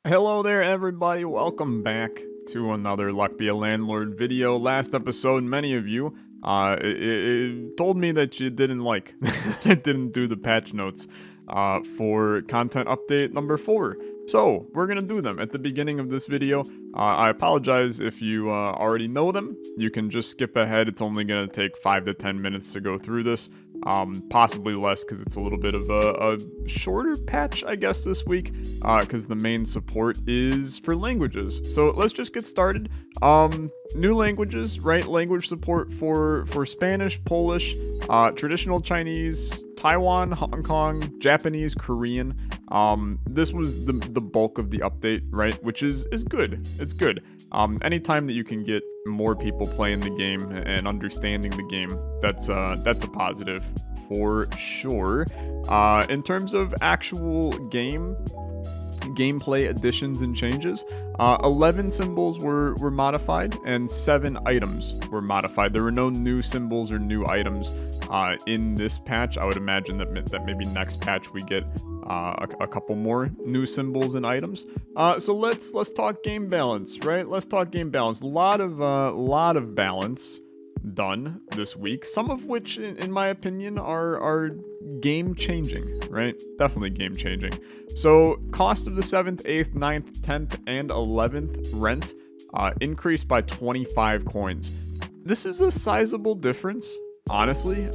Hello there, everybody. Welcome back to another Luck Be a Landlord video. Last episode, many of you it told me that you didn't like, I didn't do the patch notes for content update number 4. So, we're gonna do them at the beginning of this video. I apologize if you already know them. You can just skip ahead. It's only gonna take 5 to 10 minutes to go through this. Possibly less because it's a little bit of a shorter patch, I guess, this week, because the main support is for languages. So let's just get started. New languages, right? Language support for Spanish, Polish, traditional Chinese, Taiwan, Hong Kong, Japanese, Korean. This was the bulk of the update, right? Which is good. It's good. Anytime that you can get more people playing the game and understanding the game, that's a positive for sure. In terms of actual gameplay additions and changes, 11 symbols were modified and 7 items were modified. There were no new symbols or new items in this patch. I would imagine that maybe next patch we get a couple more new symbols and items. So let's talk game balance, right? Let's talk game balance. A lot of balance done this week, some of which in my opinion are game changing, right? Definitely game changing. So cost of the 7th, 8th, 9th, 10th, and 11th rent increased by 25 coins. This is a sizable difference, honestly.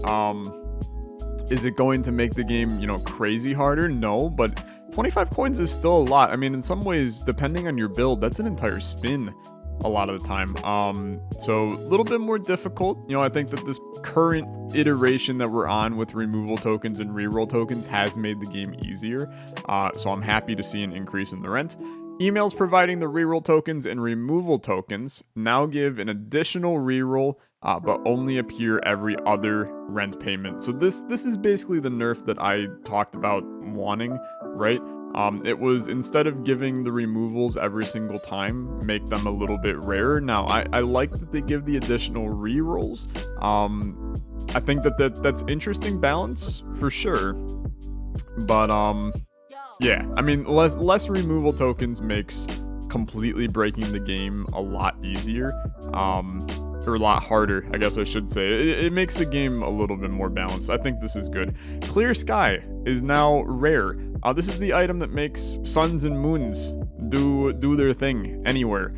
Is it going to make the game, crazy harder? No, but 25 coins is still a lot. I mean, in some ways, depending on your build, that's an entire spin a lot of the time. So a little bit more difficult. I think that this current iteration that we're on with removal tokens and reroll tokens has made the game easier. So I'm happy to see an increase in the rent. Emails providing the reroll tokens and removal tokens now give an additional reroll, but only appear every other rent payment. So this is basically the nerf that I talked about wanting, right? It was, instead of giving the removals every single time, make them a little bit rarer. Now, I like that they give the additional rerolls. I think that's interesting balance for sure. But yeah, I mean, less removal tokens makes completely breaking the game a lot easier. Or a lot harder, I guess I should say. It makes the game a little bit more balanced. I think this is good. Clear Sky is now rare. This is the item that makes suns and moons do their thing anywhere.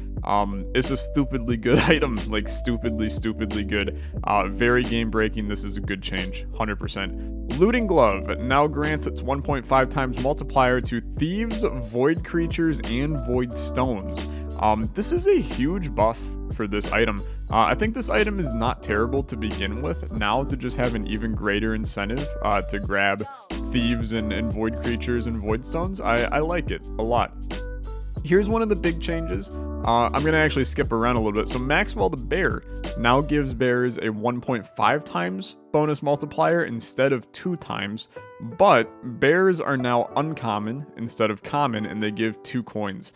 It's a stupidly good item, like stupidly good. Very game breaking. This is a good change, 100%. Looting Glove now grants its 1.5 times multiplier to thieves, void creatures, and void stones. This is a huge buff for this item. I think this item is not terrible to begin with. Now to just have an even greater incentive to grab thieves and void creatures and void stones, I like it a lot. Here's one of the big changes. I'm going to actually skip around a little bit. So Maxwell the Bear now gives bears a 1.5 times bonus multiplier instead of 2 times. But bears are now uncommon instead of common, and they give 2 coins.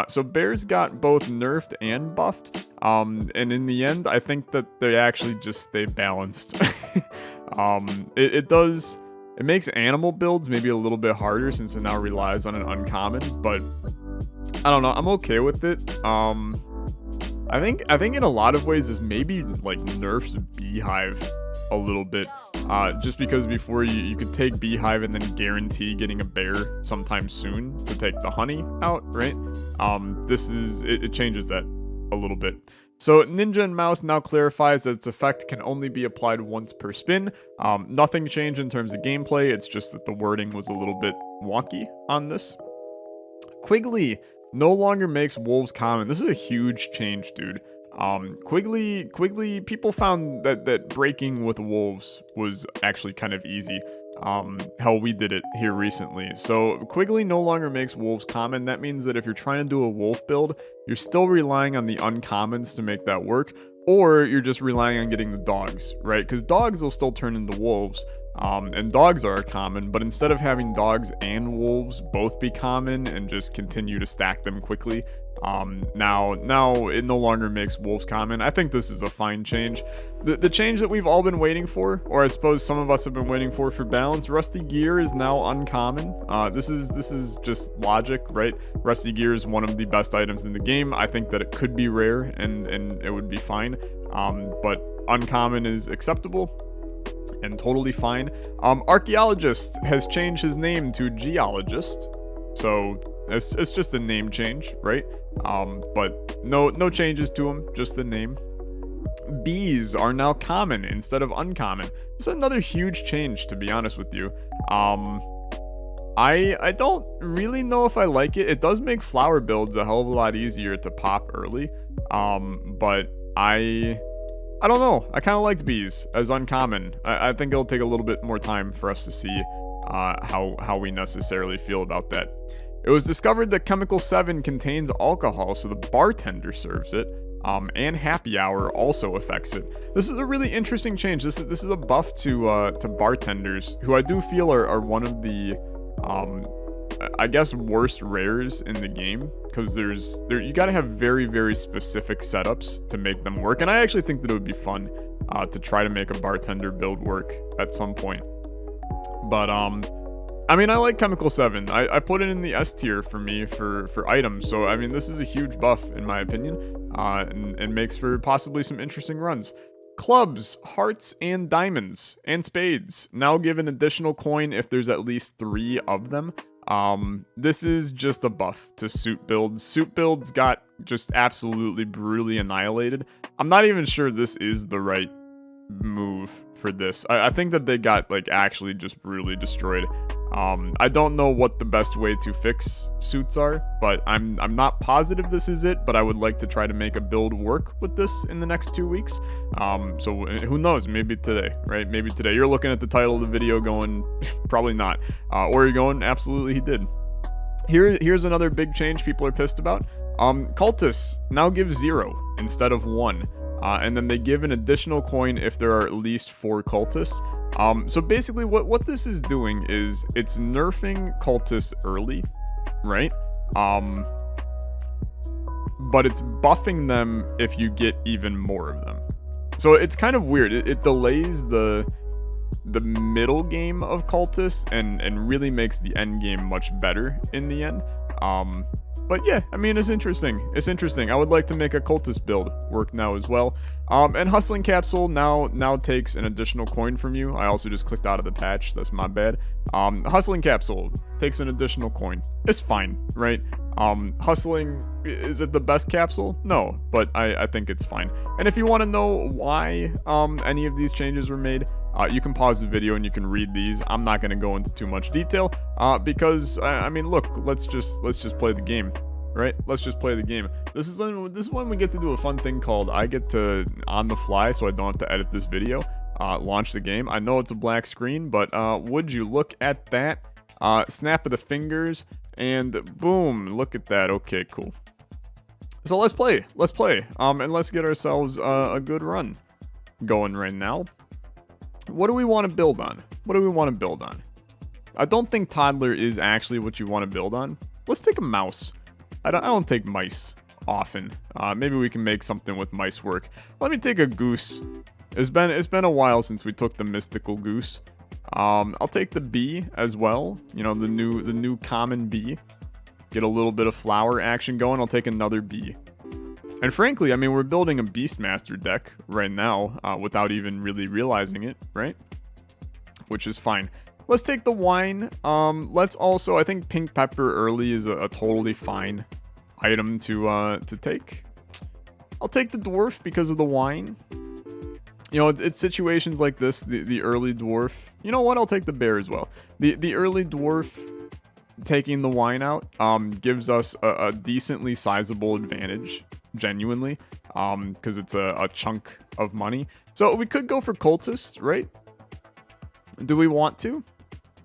So bears got both nerfed and buffed. And in the end, I think that they actually just stay balanced. It makes animal builds maybe a little bit harder since it now relies on an uncommon, but I don't know, I'm okay with it. I think in a lot of ways this maybe like nerfs Beehive a little bit. Just because before you could take Beehive and then guarantee getting a bear sometime soon to take the honey out, right? It changes that a little bit. So Ninja and Mouse now clarifies that its effect can only be applied once per spin. Nothing changed in terms of gameplay, it's just that the wording was a little bit wonky on this. Quigley no longer makes wolves common. This is a huge change, dude. Quigley, people found that breaking with wolves was actually kind of easy. Hell, we did it here recently. So Quigley no longer makes wolves common. That means that if you're trying to do a wolf build, you're still relying on the uncommons to make that work, or you're just relying on getting the dogs, right? Because dogs will still turn into wolves. And dogs are common, but instead of having dogs and wolves both be common and just continue to stack them quickly, Now it no longer makes wolves common. I think this is a fine change. The change that we've all been waiting for, or I suppose some of us have been waiting for balance. Rusty gear is now uncommon. This is just logic, right? Rusty gear is one of the best items in the game. I think that it could be rare and it would be fine. But uncommon is acceptable and totally fine. Archaeologist has changed his name to geologist. So it's just a name change, right? But no changes to him, just the name. Bees are now common instead of uncommon. This is another huge change, to be honest with you. I don't really know if I like it. It does make flower builds a hell of a lot easier to pop early. But I don't know. I kind of liked bees as uncommon. I think it'll take a little bit more time for us to see how we necessarily feel about that. It was discovered that Chemical 7 contains alcohol, so the bartender serves it, and happy hour also affects it. This is a really interesting change. This is a buff to bartenders, who I do feel are one of the, I guess, worst rares in the game, because you gotta have very, very specific setups to make them work, and I actually think that it would be fun to try to make a bartender build work at some point. But I mean, I like Chemical 7. I put it in the S tier for me for items. So, I mean, this is a huge buff, in my opinion, and makes for possibly some interesting runs. Clubs, hearts, and diamonds, and spades now give an additional coin if there's at least 3 of them. This is just a buff to suit builds. Suit builds got just absolutely brutally annihilated. I'm not even sure this is the right move for this. I think that they got, like, actually just brutally destroyed. I don't know what the best way to fix suits are, but I'm not positive this is it, but I would like to try to make a build work with this in the next 2 weeks. So who knows, maybe today, right? Maybe today. You're looking at the title of the video going, probably not. Or you're going, absolutely he did. Here's another big change people are pissed about. Cultists now give 0 instead of 1. And then they give an additional coin if there are at least 4 cultists. So basically what this is doing is it's nerfing cultists early, right? But it's buffing them if you get even more of them. So it's kind of weird. It delays the middle game of cultists and really makes the end game much better in the end. But yeah, I mean, it's interesting. It's interesting. I would like to make a cultist build work now as well. And Hustling Capsule now takes an additional coin from you. I also just clicked out of the patch. That's my bad. Hustling Capsule takes an additional coin. It's fine, right? Hustling, is it the best capsule? No, but I think it's fine. And if you want to know why any of these changes were made, you can pause the video and you can read these. I'm not going to go into too much detail because I mean, look, let's just play the game, right? Let's just play the game. This is when we get to do a fun thing called I get to on the fly, so I don't have to edit this video. Launch the game. I know it's a black screen, but would you look at that? Snap of the fingers and boom! Look at that. Okay, cool. So let's play. And let's get ourselves a good run going right now. What do we want to build on? I don't think toddler is actually what you want to build on. Let's take a mouse. I don't take mice often. Maybe we can make something with mice work. Let me take a goose. It's been a while since we took the mystical goose. I'll take the bee as well. You know, the new common bee. Get a little bit of flower action going. I'll take another bee. And frankly, I mean, we're building a Beastmaster deck right now without even really realizing it, right? Which is fine. Let's take the wine. Let's also, I think pink pepper early is a totally fine item to take. I'll take the dwarf because of the wine. You know, it's situations like this, the early dwarf. You know what? I'll take the bear as well. The early dwarf taking the wine out gives us a decently sizable advantage. Genuinely, because it's a chunk of money. So we could go for cultist, right? Do we want to?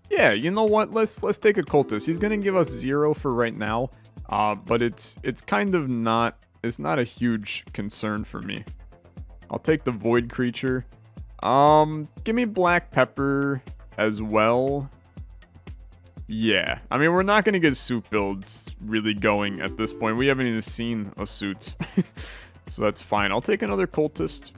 Yeah, you know what? Let's take a cultist. He's gonna give us 0 for right now, but it's kind of not. It's not a huge concern for me. I'll take the void creature. Give me black pepper as well. Yeah, I mean, we're not going to get suit builds really going at this point. We haven't even seen a suit. So that's fine. I'll take another cultist.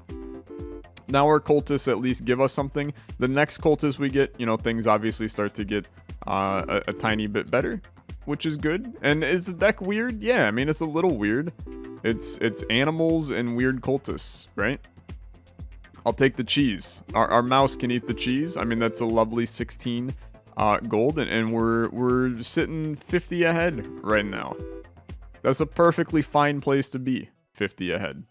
Now our cultists at least give us something. The next cultist we get, you know, things obviously start to get a tiny bit better, which is good. And is the deck weird? Yeah, I mean, it's a little weird. It's animals and weird cultists, right? I'll take the cheese. Our mouse can eat the cheese. I mean, that's a lovely 16 gold, and we're sitting 50 ahead right now. That's a perfectly fine place to be, 50 ahead.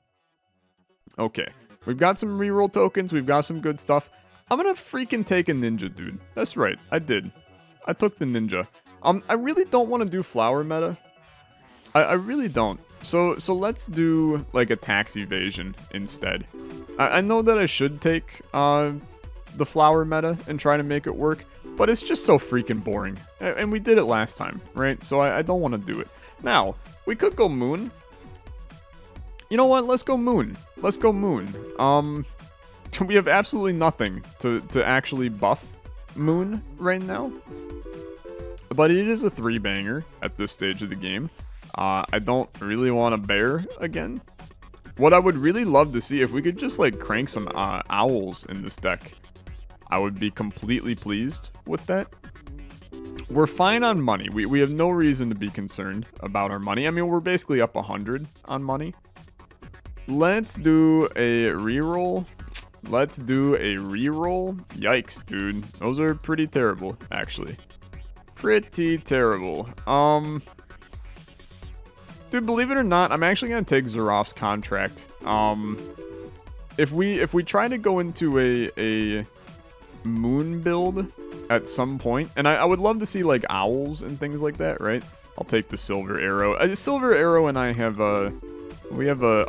Okay, we've got some reroll tokens. We've got some good stuff. I'm gonna freaking take a ninja, dude. That's right, I did. I took the ninja. I really don't want to do flower meta. I really don't. So let's do like a tax evasion instead. I know that I should take the flower meta and try to make it work, but it's just so freaking boring. And we did it last time, right? So I don't want to do it. Now, we could go moon. You know what? Let's go moon. Let's go moon. We have absolutely nothing to actually buff moon right now. But it is a 3-banger at this stage of the game. I don't really want to bear again. What I would really love to see, if we could just like crank some owls in this deck, I would be completely pleased with that. We're fine on money. We have no reason to be concerned about our money. I mean, we're basically up 100 on money. Let's do a reroll. Let's do a reroll. Yikes, dude. Those are pretty terrible, actually. Pretty terrible. Dude, believe it or not, I'm actually gonna take Zerof's contract. If we try to go into a moon build at some point, and I would love to see like owls and things like that, right? I'll take the Silver Arrow. Silver Arrow and I have a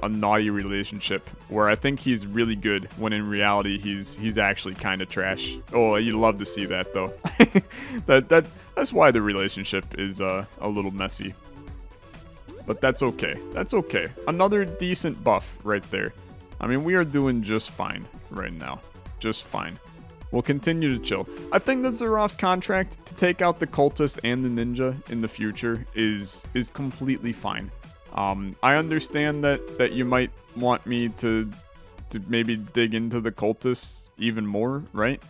naughty relationship where I think he's really good when in reality he's actually kind of trash. Oh, you'd love to see that though. That's why the relationship is a little messy. But that's okay. That's okay. Another decent buff right there. I mean, we are doing just fine right now. Just fine. We'll continue to chill. I think that Zerof's contract to take out the cultist and the ninja in the future is completely fine. I understand that you might want me to maybe dig into the cultists even more, right?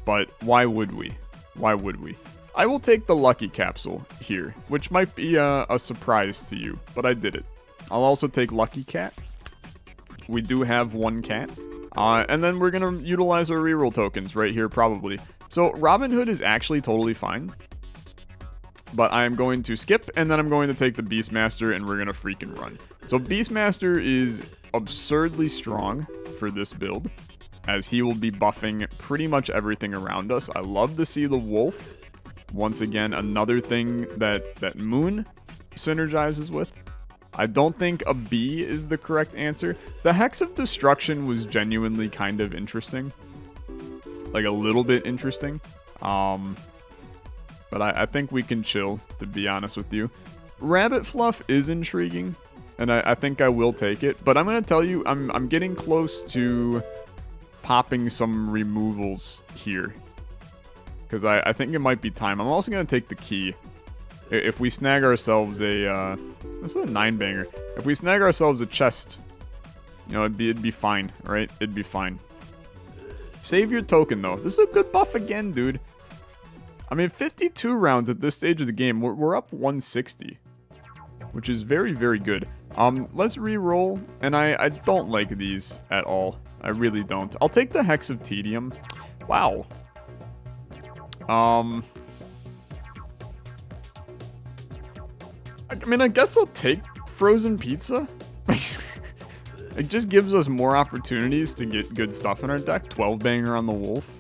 But why would we? Why would we? I will take the lucky capsule here, which might be a surprise to you, but I did it. I'll also take lucky cat. We do have one cat. And then we're going to utilize our reroll tokens right here probably. So Robin Hood is actually totally fine. But I am going to skip, and then I'm going to take the Beastmaster, and we're going to freaking run. So Beastmaster is absurdly strong for this build, as he will be buffing pretty much everything around us. I love to see the wolf. Once again, another thing that Moon synergizes with. I don't think a bee is the correct answer. The Hex of Destruction was genuinely kind of interesting. Like a little bit interesting. But I think we can chill, to be honest with you. Rabbit Fluff is intriguing, and I think I will take it. But I'm going to tell you, I'm getting close to popping some removals here. Because I think it might be time. I'm also going to take the key. If we snag ourselves a... this is a 9-banger. If we snag ourselves a chest, you know, it'd be fine, right? It'd be fine. Save your token, though. This is a good buff again, dude. I mean, 52 rounds at this stage of the game. We're up 160. Which is very, very good. Let's re-roll. And I don't like these at all. I really don't. I'll take the Hex of Tedium. Wow. I mean, I guess I'll take frozen pizza. It just gives us more opportunities to get good stuff in our deck. 12-banger on the wolf.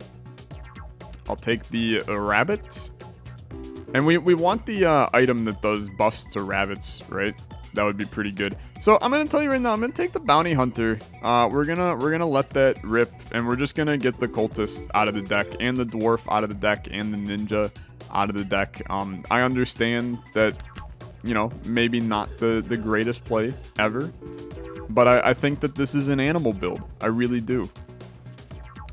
I'll take the rabbit. And we want the item that does buffs to rabbits, right? That would be pretty good. So I'm gonna tell you right now, I'm gonna take the bounty hunter. We're gonna let that rip, and we're just gonna get the cultist out of the deck, and the dwarf out of the deck, and the ninja out of the deck. I understand that, you know, maybe not the greatest play ever, but I think that this is an animal build. I really do.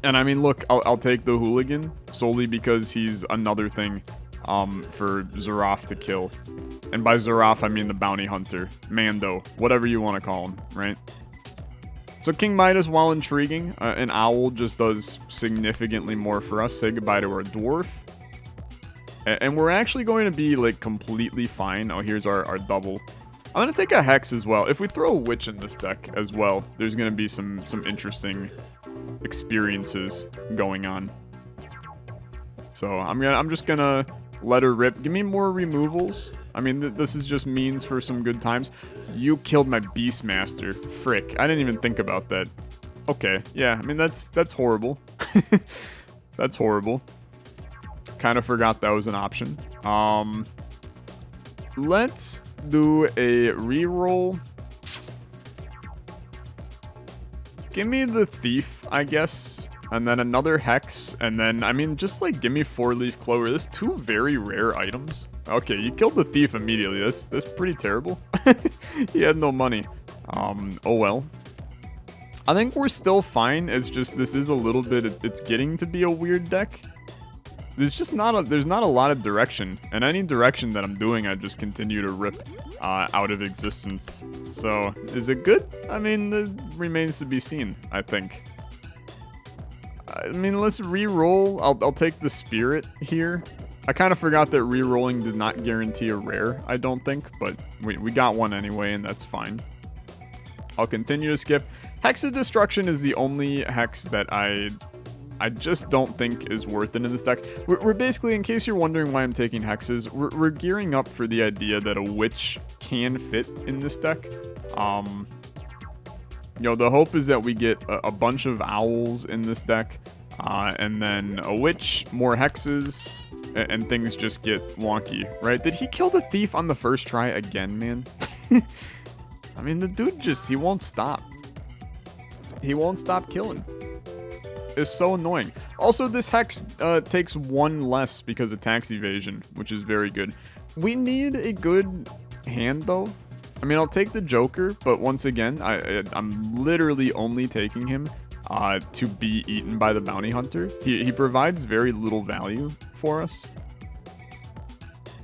And I mean, look, I'll take the hooligan solely because he's another thing for Xerath to kill. And by Xerath, I mean the bounty hunter, Mando, whatever you want to call him, right? So King Midas, while intriguing, an owl just does significantly more for us. Say goodbye to our dwarf. And we're actually going to be, like, completely fine. Oh, here's our double. I'm going to take a Hex as well. If we throw a Witch in this deck as well, there's going to be some interesting experiences going on. So I'm just going to let her rip. Give me more removals. I mean, this is just means for some good times. You killed my Beastmaster. Frick. I didn't even think about that. Okay. Yeah, I mean, that's horrible. That's horrible. Kind of forgot that was an option. Let's do a reroll. Give me the Thief, I guess. And then another Hex. And then, I mean, just like give me 4-leaf Clover. There's 2 very rare items. Okay, you killed the Thief immediately. That's pretty terrible. He had no money. Oh well. I think we're still fine. It's just, this is a little bit, it's getting to be a weird deck. There's not a lot of direction, and any direction that I'm doing, I just continue to rip out of existence. So, is it good? I mean, it remains to be seen, I think. I mean, let's re-roll. I'll take the Spirit here. I kind of forgot that re-rolling did not guarantee a rare, I don't think, but we got one anyway, and that's fine. I'll continue to skip. Hex of Destruction is the only Hex that I just don't think is worth it in this deck. We're basically, in case you're wondering why I'm taking Hexes, we're gearing up for the idea that a Witch can fit in this deck. You know, the hope is that we get a bunch of Owls in this deck, and then a Witch, more Hexes, and things just get wonky, right? Did he kill the Thief on the first try again, man? I mean, the dude he won't stop. He won't stop killing. Is so annoying. Also, this Hex takes 1 less because of tax evasion, which is very good. We need a good hand, though. I mean, I'll take the Joker, but once again, I'm literally only taking him to be eaten by the bounty hunter. He provides very little value for us.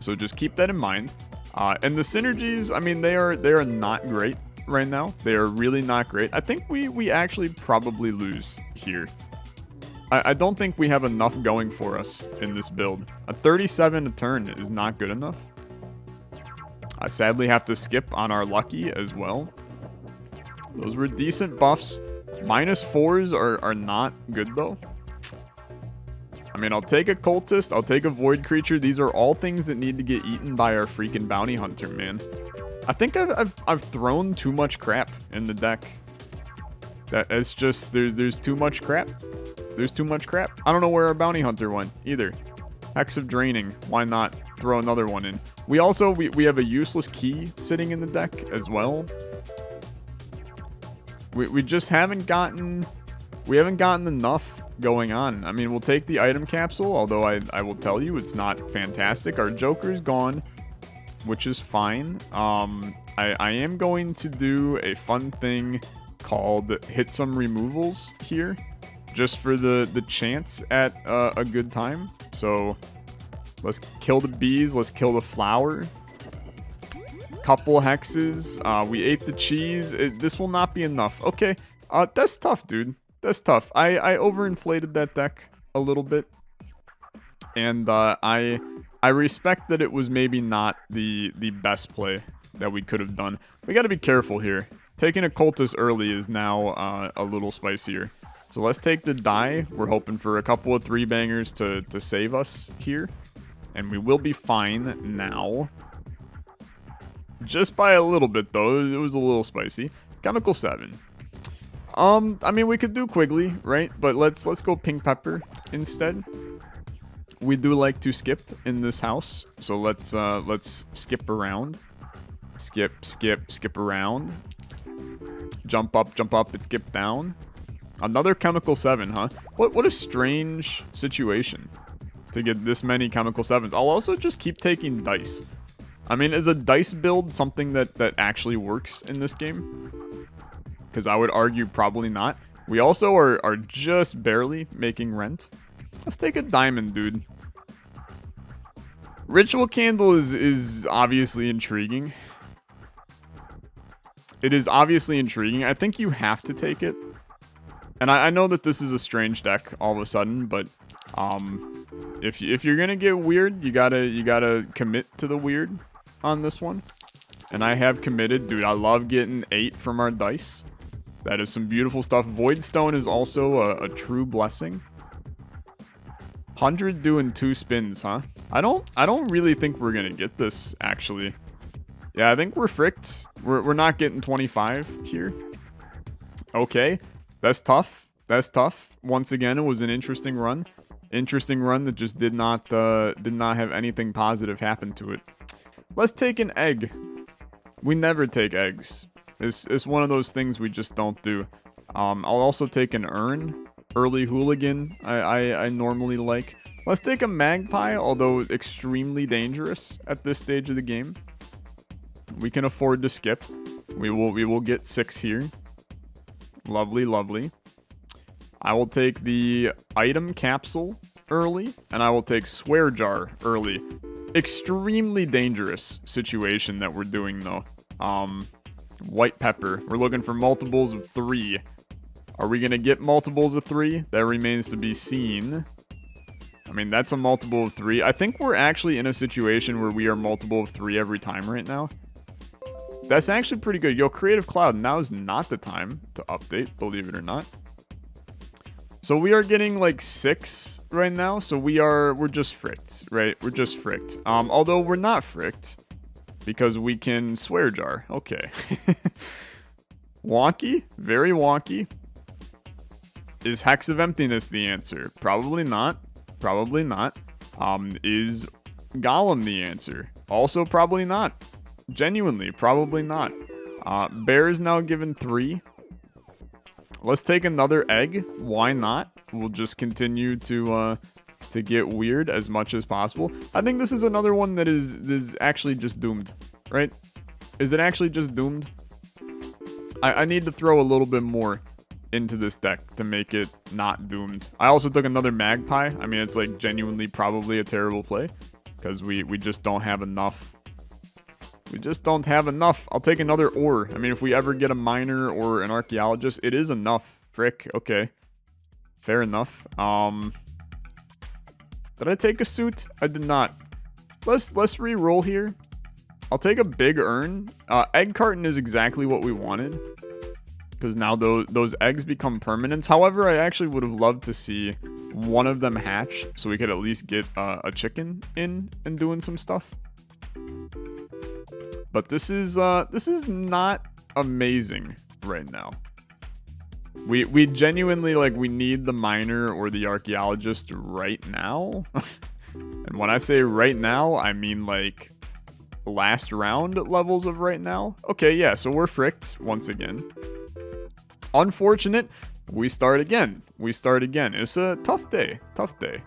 So just keep that in mind. And the synergies, I mean, they are not great right now. They are really not great. I think we actually probably lose here. I don't think we have enough going for us in this build. A 37 a turn is not good enough. I sadly have to skip on our Lucky as well. Those were decent buffs. -4s are not good, though. I mean, I'll take a Cultist. I'll take a Void Creature. These are all things that need to get eaten by our freaking Bounty Hunter, man. I think I've thrown too much crap in the deck. It's just, there's too much crap. There's too much crap. I don't know where our Bounty Hunter went, either. Hex of Draining. Why not throw another one in? We also, we have a useless key sitting in the deck as well. We just haven't gotten... We haven't gotten enough going on. I mean, we'll take the item capsule, although I will tell you it's not fantastic. Our Joker's gone, which is fine. I am going to do a fun thing called hit some removals here, just for the chance at a good time. So let's kill the bees. Let's kill the flower. Couple hexes. We ate the cheese. This will not be enough. Okay. That's tough, dude. That's tough. I overinflated that deck a little bit. And I respect that it was maybe not the best play that we could have done. We got to be careful here. Taking a Cultist early is now a little spicier. So let's take the die. We're hoping for a couple of 3-bangers to save us here. And we will be fine now. Just by a little bit, though. It was a little spicy. Chemical 7. I mean, we could do Quigley, right? But let's go Pink Pepper instead. We do like to skip in this house. So let's skip around. Skip around. Jump up, and skip down. Another Chemical 7, huh? What a strange situation to get this many Chemical 7s. I'll also just keep taking dice. I mean, is a dice build something that actually works in this game? Because I would argue probably not. We also are just barely making rent. Let's take a diamond, dude. Ritual Candle is obviously intriguing. It is obviously intriguing. I think you have to take it. And I know that this is a strange deck all of a sudden, but if you're gonna get weird, you gotta commit to the weird on this one. And I have committed. Dude, I love getting 8 from our dice. That is some beautiful stuff. Voidstone is also a true blessing. 100 doing 2 spins, huh? I don't really think we're gonna get this, actually. Yeah, I think we're fricked. We're not getting 25 here. Okay. That's tough. That's tough. Once again, it was an interesting run. Interesting run that just did not have anything positive happen to it. Let's take an egg. We never take eggs. It's one of those things we just don't do. I'll also take an urn. Early hooligan, I normally like. Let's take a magpie, although extremely dangerous at this stage of the game. We can afford to skip. We will get 6 here. Lovely, lovely. I will take the item capsule early, and I will take swear jar early. Extremely dangerous situation that we're doing, though. White pepper. We're looking for multiples of 3. Are we going to get multiples of 3? That remains to be seen. I mean, that's a multiple of 3. I think we're actually in a situation where we are multiple of 3 every time right now. That's actually pretty good. Yo, Creative Cloud, now is not the time to update, believe it or not. So we are getting like 6 right now. So we're just fricked, right? We're just fricked. Although we're not fricked because we can swear jar. Okay. Wonky, very wonky. Is Hex of Emptiness the answer? Probably not. Probably not. Is Golem the answer? Also probably not. Genuinely, probably not. Bear is now given 3. Let's take another egg. Why not? We'll just continue to get weird as much as possible. I think this is another one that is actually just doomed, right? Is it actually just doomed? I need to throw a little bit more into this deck to make it not doomed. I also took another magpie. I mean, it's like genuinely probably a terrible play because we just don't have enough. We just don't have enough. I'll take another ore. I mean, if we ever get a miner or an archaeologist, it is enough. Frick. Okay. Fair enough. Did I take a suit? I did not. Let's re-roll here. I'll take a big urn. Egg carton is exactly what we wanted. Because now those eggs become permanents. However, I actually would have loved to see one of them hatch. So we could at least get a chicken in and doing some stuff. But this is not amazing right now. We genuinely, like, we need the miner or the archaeologist right now. And when I say right now, I mean like last round levels of right now. Okay, yeah, so we're fricked once again. Unfortunate. We start again. We start again. It's a tough day. Tough day.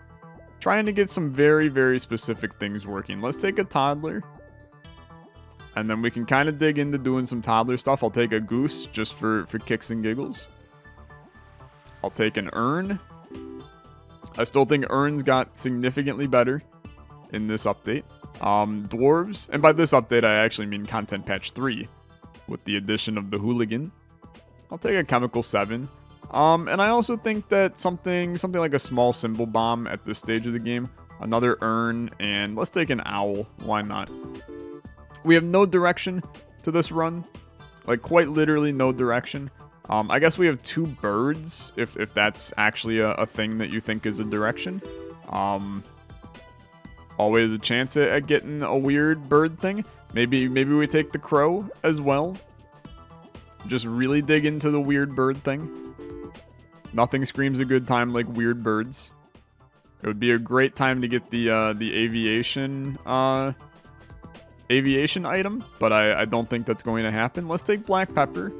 Trying to get some very, very specific things working. Let's take a toddler. And then we can kind of dig into doing some toddler stuff. I'll take a goose just for kicks and giggles. I'll take an urn. I still think urns got significantly better in this update. Dwarves. And by this update, I actually mean content patch 3 with the addition of the hooligan. I'll take a chemical 7. And I also think that something like a small symbol bomb at this stage of the game. Another urn. And let's take an owl. Why not? We have no direction to this run. Like, quite literally no direction. I guess we have 2 birds, if that's actually a thing that you think is a direction. Always a chance at getting a weird bird thing. Maybe we take the crow as well. Just really dig into the weird bird thing. Nothing screams a good time like weird birds. It would be a great time to get the aviation item, but I don't think that's going to happen. Let's take black pepper.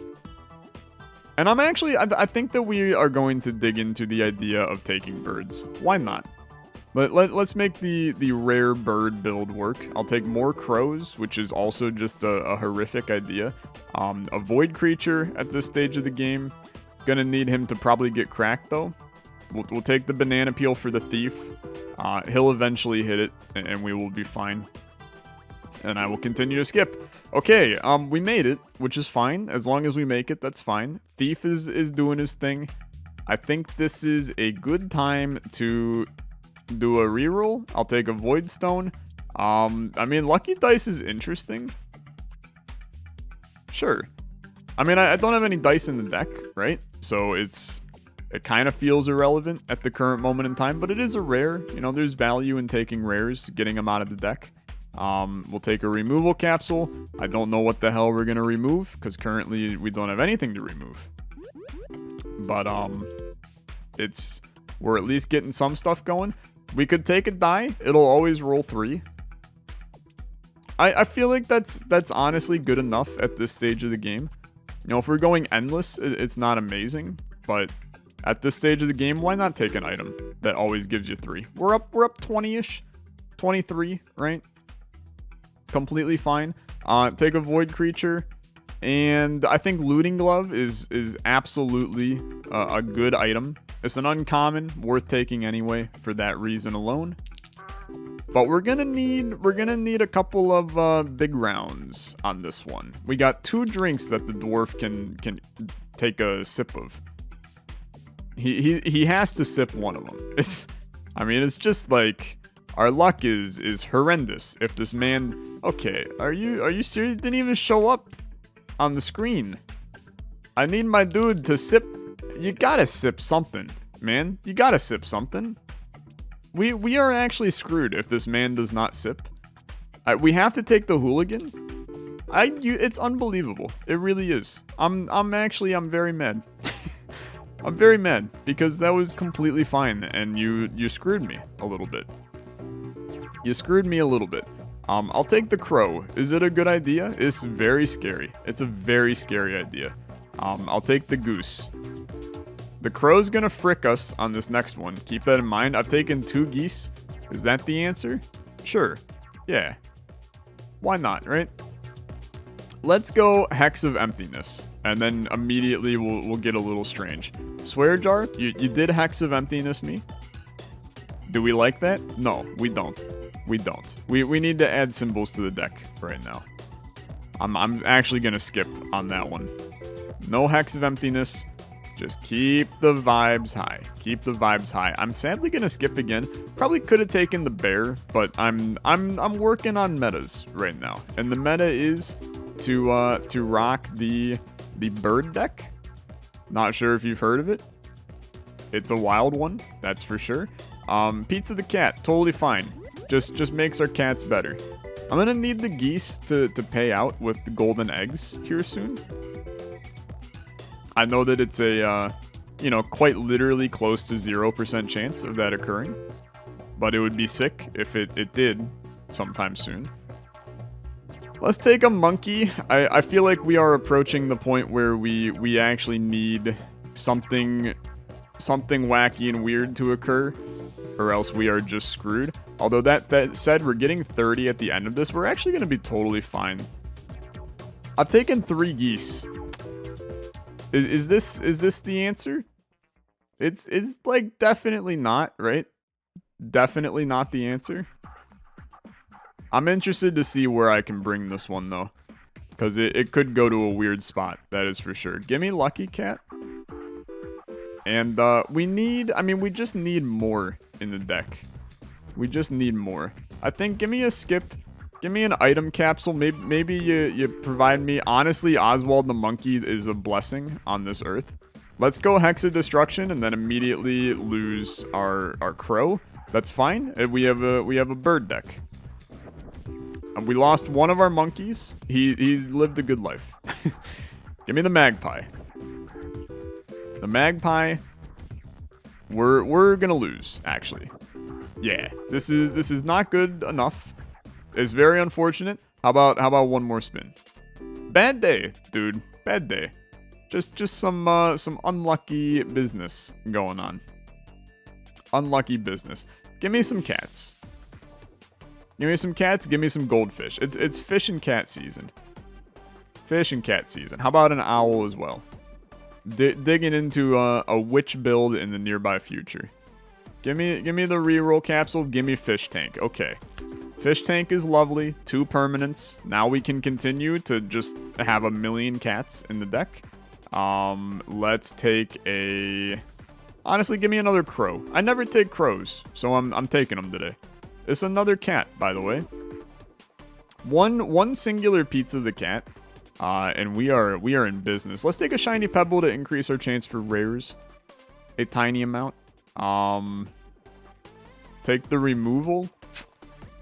And I think that we are going to dig into the idea of taking birds. Why not? Let's make the rare bird build work. I'll take more crows, which is also just a horrific idea. A void creature at this stage of the game. Gonna need him to probably get cracked, though. We'll take the banana peel for the thief. He'll eventually hit it, and we will be fine. And I will continue to skip. Okay, we made it, which is fine. As long as we make it, that's fine. Thief is doing his thing. I think this is a good time to do a reroll. I'll take a Void Stone. I mean, Lucky Dice is interesting. Sure. I mean, I don't have any dice in the deck, right? So it kind of feels irrelevant at the current moment in time, but it is a rare. You know, there's value in taking rares, getting them out of the deck. We'll take a removal capsule. I don't know what the hell we're gonna remove, because currently we don't have anything to remove. But, we're at least getting some stuff going. We could take a die. It'll always roll 3. I feel like that's honestly good enough at this stage of the game. You know, if we're going endless, it's not amazing, but at this stage of the game, why not take an item that always gives you 3? We're up 20-ish, 23, right? Completely fine. Take a void creature, and I think Looting Glove is absolutely a good item. It's an uncommon, worth taking anyway for that reason alone. But we're gonna need a couple of big rounds on this one. We got 2 drinks that the dwarf can take a sip of. He has to sip one of them. It's just like our luck is horrendous. If this man, okay, are you serious? Didn't even show up on the screen. I need my dude to sip. You gotta sip something, man. You gotta sip something. We are actually screwed if this man does not sip. We have to take the hooligan. It's unbelievable. It really is. I'm very mad. I'm very mad because that was completely fine and you screwed me a little bit. You screwed me a little bit. I'll take the crow. Is it a good idea? It's very scary. It's a very scary idea. I'll take the goose. The crow's gonna frick us on this next one. Keep that in mind. I've taken 2 geese. Is that the answer? Sure. Yeah. Why not, right? Let's go Hex of Emptiness. And then immediately we'll get a little strange. Swear jar? You did Hex of Emptiness me? Do we like that? No, we don't. We don't. We need to add symbols to the deck right now. I'm actually gonna skip on that one. No Hex of Emptiness. Just keep the vibes high. Keep the vibes high. I'm sadly gonna skip again. Probably could have taken the bear, but I'm working on metas right now. And the meta is to rock the bird deck. Not sure if you've heard of it. It's a wild one, that's for sure. Pizza the cat, totally fine. Just makes our cats better. I'm gonna need the geese to pay out with the golden eggs here soon. I know that it's a, quite literally close to 0% chance of that occurring. But it would be sick if it did sometime soon. Let's take a monkey. I feel like we are approaching the point where we actually need something wacky and weird to occur. Or else we are just screwed. Although that said, we're getting 30 at the end of this. We're actually going to be totally fine. I've taken 3 geese. Is this the answer? It's like definitely not, right? Definitely not the answer. I'm interested to see where I can bring this one though. Because it could go to a weird spot, that is for sure. Give me Lucky Cat. And we just need more in the deck. We just need more. I think give me a skip. Give me an item capsule. Maybe you provide me. Honestly, Oswald the monkey is a blessing on this earth. Let's go Hex of Destruction and then immediately lose our crow. That's fine. We have a bird deck. We lost one of our monkeys. He lived a good life. Give me the magpie. The magpie. We're gonna lose, actually. Yeah, this is not good enough. It's very unfortunate. How about one more spin? Bad day, dude. Bad day. Just some unlucky business going on. Unlucky business. Give me some cats. Give me some cats. Give me some goldfish. It's fish and cat season. Fish and cat season. How about an owl as well? Digging into a witch build in the nearby future. Give me the reroll capsule. Give me fish tank. Okay. Fish tank is lovely. 2 permanents. Now we can continue to just have a million cats in the deck. Let's take a... Honestly, give me another crow. I never take crows, so I'm taking them today. It's another cat, by the way. One singular pizza the cat, and we are in business. Let's take a shiny pebble to increase our chance for rares. A tiny amount. Take the removal.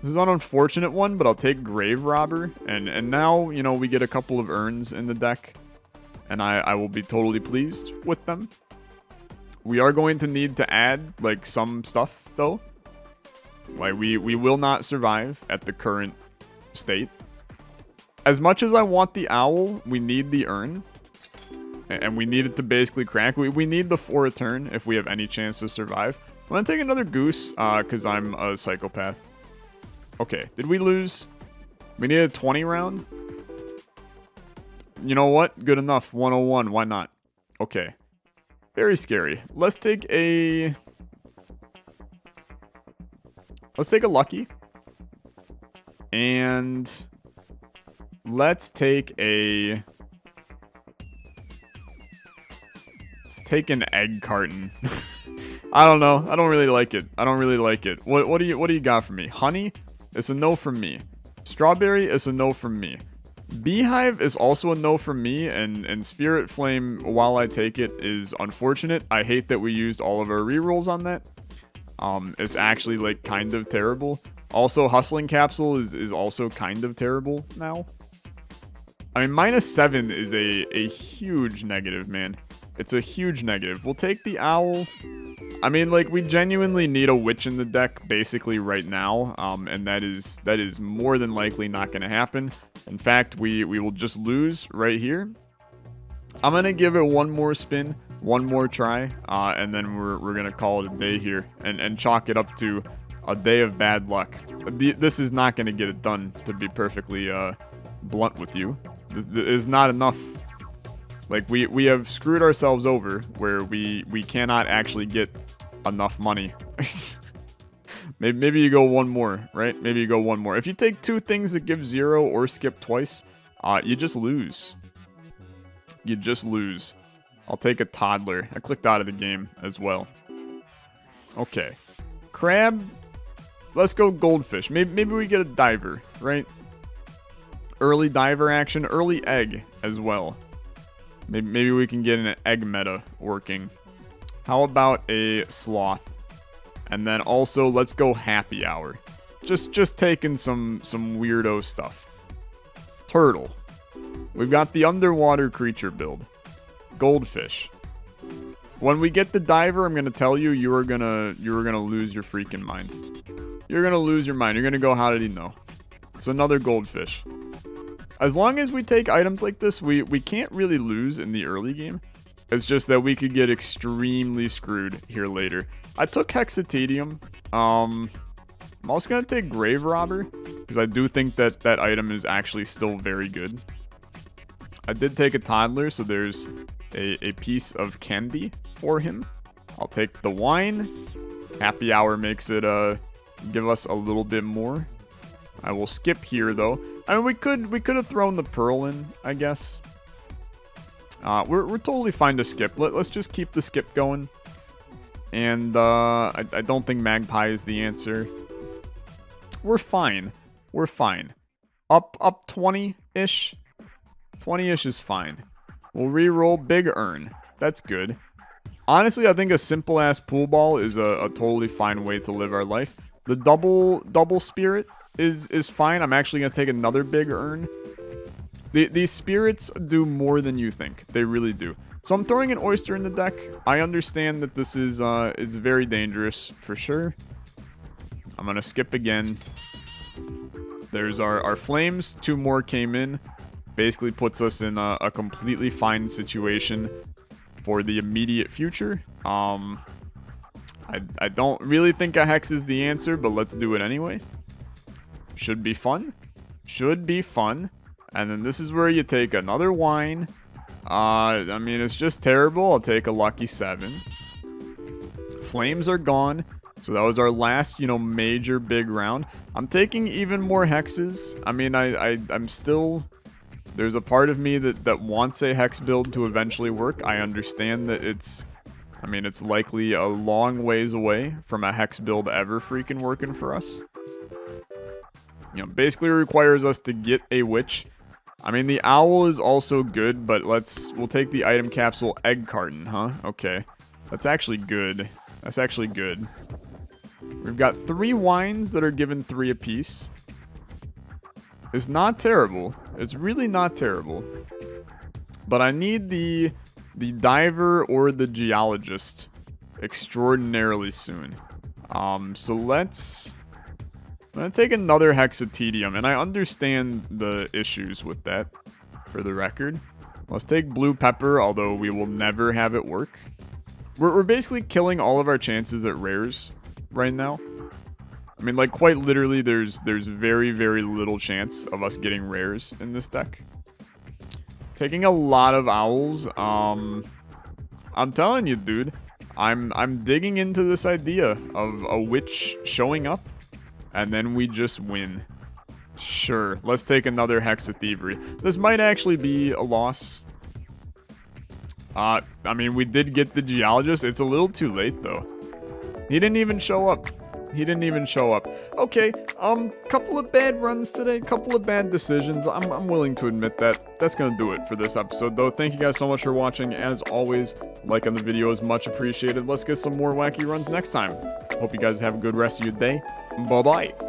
This is an unfortunate one, but I'll take Grave Robber. And now, you know, we get a couple of urns in the deck. And I will be totally pleased with them. We are going to need to add, like, some stuff, though. Like, we will not survive at the current state. As much as I want the owl, we need the urn. And we need it to basically crack. We need the 4 a turn if we have any chance to survive. I'm going to take another goose, because I'm a psychopath. Okay, did we lose? We needed a 20 round? You know what? Good enough. 101. Why not? Okay. Very scary. Let's take a lucky. And let's take an egg carton. I don't know. I don't really like it. What do you got for me? Honey? It's a no from me. Strawberry is a no from me. Beehive is also a no from me, and Spirit Flame, while I take it, is unfortunate. I hate that we used all of our rerolls on that. It's actually, like, kind of terrible. Also, Hustling Capsule is also kind of terrible now. I mean, -7 is a huge negative, man. It's a huge negative. We'll take the owl. I mean, like, we genuinely need a witch in the deck basically right now, and that is more than likely not going to happen. In fact, we will just lose right here. I'm going to give it one more spin, one more try, and then we're going to call it a day here and chalk it up to a day of bad luck. This is not going to get it done, to be perfectly blunt with you. This is not enough. Like, we have screwed ourselves over where we cannot actually get enough money. maybe you go one more, right? Maybe you go one more. If you take 2 things that give 0 or skip twice, you just lose. You just lose. I'll take a toddler. I clicked out of the game as well. Okay. Crab. Let's go goldfish. Maybe we get a diver, right? Early diver action. Early egg as well. Maybe we can get an egg meta working. How about a sloth? And then also, let's go happy hour. Just taking some weirdo stuff. Turtle. We've got the underwater creature build. Goldfish. When we get the diver, I'm gonna tell you, you are gonna lose your freaking mind. You're gonna lose your mind. You're gonna go, how did he know? It's another goldfish. As long as we take items like this, we can't really lose in the early game. It's just that we could get extremely screwed here later. I took Hexatedium. I'm also going to take Grave Robber, because I do think that that item is actually still very good. I did take a toddler, so there's a piece of candy for him. I'll take the wine. Happy hour makes it give us a little bit more. I will skip here, though. I mean, we could have thrown the pearl in, I guess. We're totally fine to skip. Let's just keep the skip going. And I don't think Magpie is the answer. We're fine. We're fine. Up 20-ish. 20-ish is fine. We'll re-roll big urn. That's good. Honestly, I think a simple-ass pool ball is a totally fine way to live our life. The double spirit is fine. I'm actually going to take another big urn. These spirits do more than you think. They really do. So I'm throwing an oyster in the deck. I understand that this is very dangerous for sure. I'm going to skip again. There's our flames. 2 more came in. Basically puts us in a completely fine situation for the immediate future. I don't really think a hex is the answer, but let's do it anyway. Should be fun. Should be fun. And then this is where you take another wine. I mean, it's just terrible. I'll take a lucky 7. Flames are gone. So that was our last, major big round. I'm taking even more hexes. I mean, I'm still... There's a part of me that wants a hex build to eventually work. I understand that it's likely a long ways away from a hex build ever freaking working for us. Basically requires us to get a witch. I mean, the owl is also good, but we'll take the item capsule egg carton, huh? Okay. That's actually good. That's actually good. We've got 3 wines that are given 3 apiece. It's not terrible. It's really not terrible. But I need the diver or the geologist extraordinarily soon. So I'm gonna take another hexatedium, and I understand the issues with that, for the record. Let's take blue pepper, although we will never have it work. We're basically killing all of our chances at rares right now. I mean, like, quite literally, there's very, very little chance of us getting rares in this deck. Taking a lot of owls. I'm telling you, dude. I'm digging into this idea of a witch showing up, and then we just win. Sure, let's take another Hex of Thievery. This might actually be a loss. I mean, we did get the geologist. It's a little too late, though. He didn't even show up. He didn't even show up. Okay, couple of bad runs today, couple of bad decisions. I'm willing to admit that. That's gonna do it for this episode, though. Thank you guys so much for watching. As always, like on the video is much appreciated. Let's get some more wacky runs next time. Hope you guys have a good rest of your day. Bye-bye.